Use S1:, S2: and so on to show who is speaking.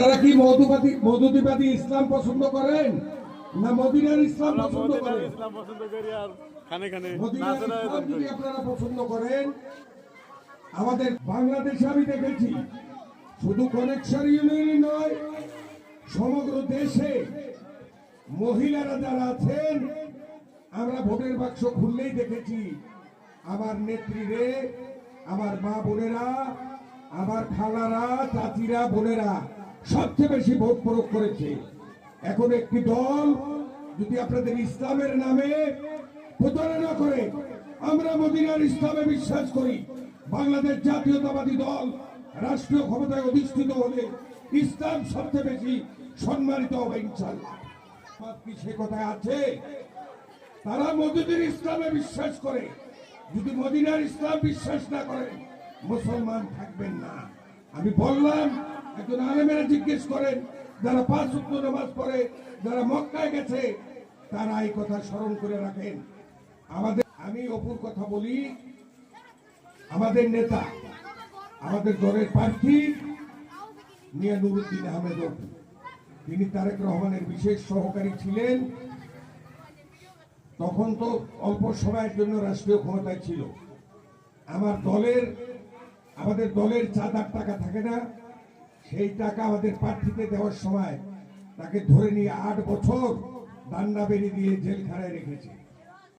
S1: তারা কি মধুবাদী ইসলাম পছন্দ করেন না মদিনার ইসলাম পছন্দ করেন? মদিনার ইসলাম যদি আপনারা পছন্দ করেন, আমাদের বাংলাদেশে আমি দেখেছি শুধু কনেকশন ইউনিয়নই নয়, সমগ্র দেশে মহিলারা যারা আছেন, আমরা ভোটের বাক্স খুললেই দেখেছি আমার নেত্রীরে, আমার মা বোনেরা, আমার খালারা, চাচিরা, বোনেরা সবচেয়ে বেশি ভোট প্রয়োগ করেছে। এখন একটি দল যদি আপনাদের ইসলামের নামে প্রতারণা করে, আমরা মদিনার ইসলামে বিশ্বাস করি, বাংলাদেশ জাতীয়তাবাদী দল রাষ্ট্রীয় ক্ষমতায় অধিষ্ঠিত হলে ইসলাম সবচেয়ে বেশি সম্মানিত হবে ইনশাআল্লাহ। কি সে কথায় আছে? তারা মদিনার ইসলামে বিশ্বাস করে, যদি মদিনার ইসলাম বিশ্বাস না করেন মুসলমান থাকবেন না। আমি বললাম, একজন আলেমেরা জিজ্ঞেস করেন, যারা 5 ওয়াক্ত নামাজ পড়ে, যারা মক্কায় গেছে, তারা এই কথা স্মরণ করে রাখেন। আমি অপুর কথা বলি, আমাদের নেতা, আমাদের দলের প্রার্থী মিয়া নুরুদ্দিন আহমেদ অপু, তিনি তারেক রহমানের বিশেষ সহকারী ছিলেন। তখন তো অল্প সময়ের জন্য রাষ্ট্রীয় ক্ষমতায় ছিল। আমাদের দলের চাঁদার টাকা থাকে না, সেই টাকা আমাদের প্রার্থীতে দেওয়ার সময় তাকে ধরে নিয়ে 8 বছর দান্ডা বেরি দিয়ে জেলখানায় রেখেছে।